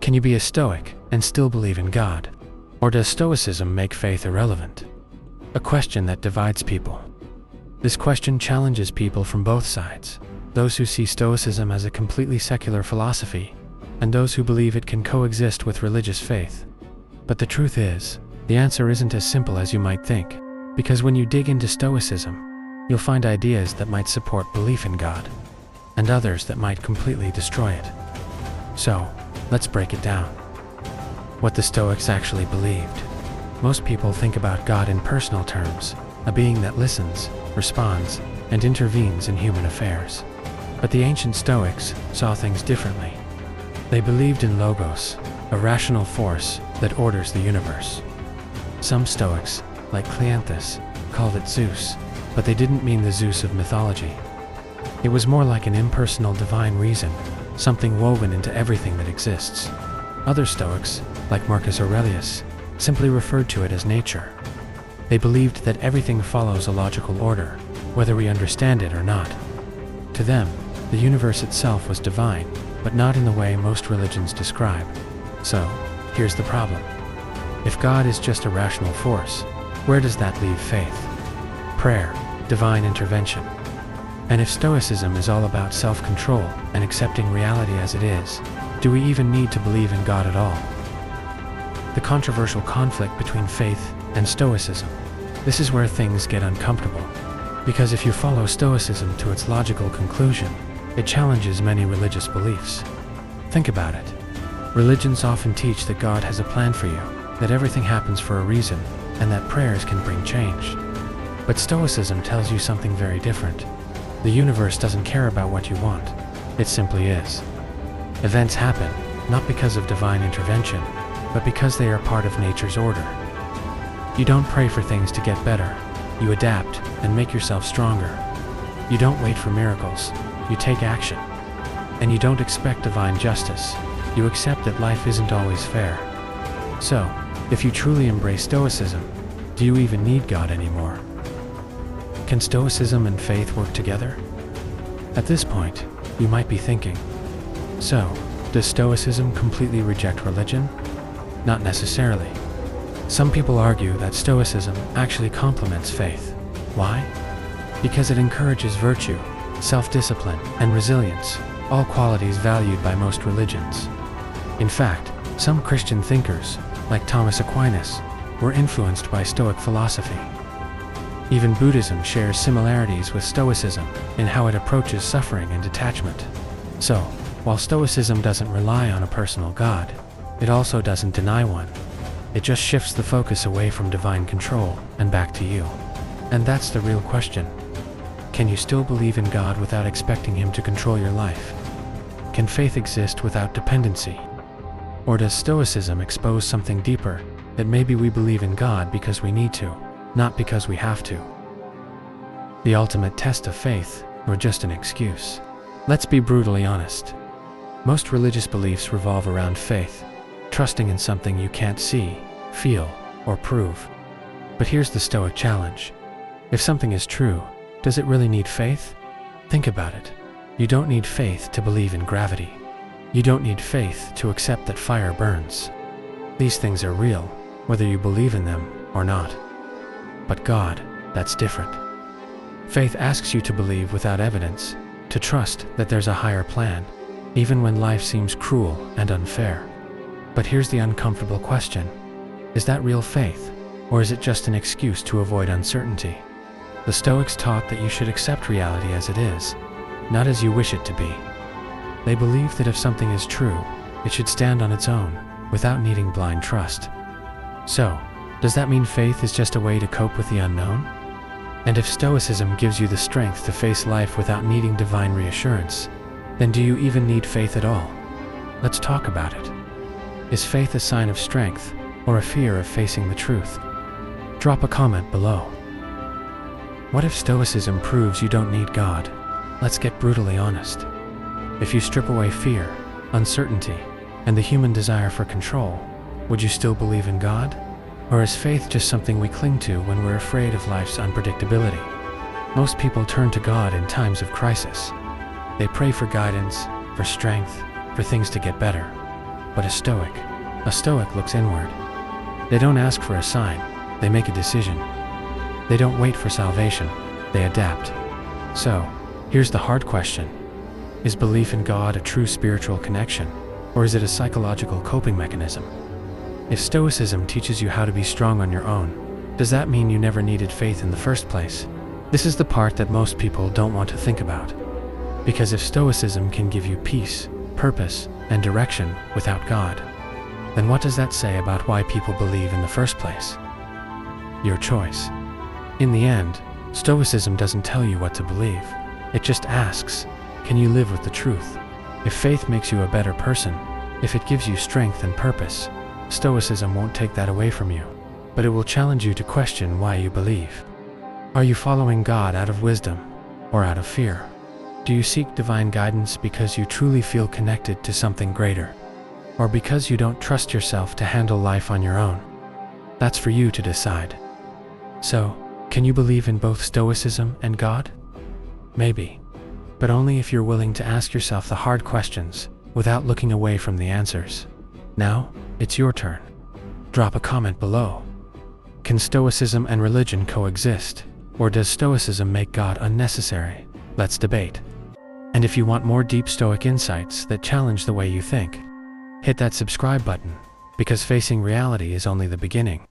Can you be a Stoic and still believe in God? Or does Stoicism make faith irrelevant? A question that divides people. This question challenges people from both sides, those who see Stoicism as a completely secular philosophy, and those who believe it can coexist with religious faith. But the truth is, the answer isn't as simple as you might think, because when you dig into Stoicism, you'll find ideas that might support belief in God, and others that might completely destroy it. So, let's break it down. What the Stoics actually believed. Most people think about God in personal terms, a being that listens, responds, and intervenes in human affairs. But the ancient Stoics saw things differently. They believed in logos, a rational force that orders the universe. Some Stoics, like Cleanthes, called it Zeus, but they didn't mean the Zeus of mythology. It was more like an impersonal divine reason, something woven into everything that exists. Other Stoics, like Marcus Aurelius, simply referred to it as nature. They believed that everything follows a logical order, whether we understand it or not. To them, the universe itself was divine, but not in the way most religions describe. So, here's the problem. If God is just a rational force, where does that leave faith? Prayer, divine intervention. And if Stoicism is all about self-control and accepting reality as it is, do we even need to believe in God at all? The controversial conflict between faith and Stoicism. This is where things get uncomfortable. Because if you follow Stoicism to its logical conclusion, it challenges many religious beliefs. Think about it. Religions often teach that God has a plan for you, that everything happens for a reason, and that prayers can bring change. But Stoicism tells you something very different. The universe doesn't care about what you want. It simply is. Events happen, not because of divine intervention, but because they are part of nature's order. You don't pray for things to get better. You adapt and make yourself stronger. You don't wait for miracles. You take action. And you don't expect divine justice. You accept that life isn't always fair. So, if you truly embrace Stoicism, do you even need God anymore? Can Stoicism and faith work together? At this point, you might be thinking, so, does Stoicism completely reject religion? Not necessarily. Some people argue that Stoicism actually complements faith. Why? Because it encourages virtue, self-discipline, and resilience, all qualities valued by most religions. In fact, some Christian thinkers, like Thomas Aquinas, were influenced by Stoic philosophy. Even Buddhism shares similarities with Stoicism in how it approaches suffering and detachment. So, while Stoicism doesn't rely on a personal God, it also doesn't deny one. It just shifts the focus away from divine control and back to you. And that's the real question. Can you still believe in God without expecting Him to control your life? Can faith exist without dependency? Or does Stoicism expose something deeper, that maybe we believe in God because we need to, not because we have to? The ultimate test of faith, or just an excuse? Let's be brutally honest. Most religious beliefs revolve around faith, trusting in something you can't see, feel, or prove. But here's the Stoic challenge. If something is true, does it really need faith? Think about it. You don't need faith to believe in gravity. You don't need faith to accept that fire burns. These things are real, whether you believe in them or not. But God, that's different. Faith asks you to believe without evidence, to trust that there's a higher plan, even when life seems cruel and unfair. But here's the uncomfortable question. Is that real faith, or is it just an excuse to avoid uncertainty? The Stoics taught that you should accept reality as it is, not as you wish it to be. They believed that if something is true, it should stand on its own, without needing blind trust. So, does that mean faith is just a way to cope with the unknown? And if Stoicism gives you the strength to face life without needing divine reassurance, then do you even need faith at all? Let's talk about it. Is faith a sign of strength, or a fear of facing the truth? Drop a comment below. What if Stoicism proves you don't need God? Let's get brutally honest. If you strip away fear, uncertainty, and the human desire for control, would you still believe in God? Or is faith just something we cling to when we're afraid of life's unpredictability? Most people turn to God in times of crisis. They pray for guidance, for strength, for things to get better. but a Stoic. A Stoic looks inward. They don't ask for a sign, they make a decision. They don't wait for salvation, they adapt. So, here's the hard question. Is belief in God a true spiritual connection, or is it a psychological coping mechanism? If Stoicism teaches you how to be strong on your own, does that mean you never needed faith in the first place? This is the part that most people don't want to think about. Because if Stoicism can give you peace, purpose, and direction without God, then what does that say about why people believe in the first place? Your choice. In the end, Stoicism doesn't tell you what to believe. It just asks, can you live with the truth? If faith makes you a better person, if it gives you strength and purpose, Stoicism won't take that away from you, but it will challenge you to question why you believe. Are you following God out of wisdom or out of fear? Do you seek divine guidance because you truly feel connected to something greater, or because you don't trust yourself to handle life on your own? That's for you to decide. So, can you believe in both Stoicism and God? Maybe, but only if you're willing to ask yourself the hard questions without looking away from the answers. Now, it's your turn. Drop a comment below. Can Stoicism and religion coexist, or does Stoicism make God unnecessary? Let's debate. And if you want more deep Stoic insights that challenge the way you think, hit that subscribe button, because facing reality is only the beginning.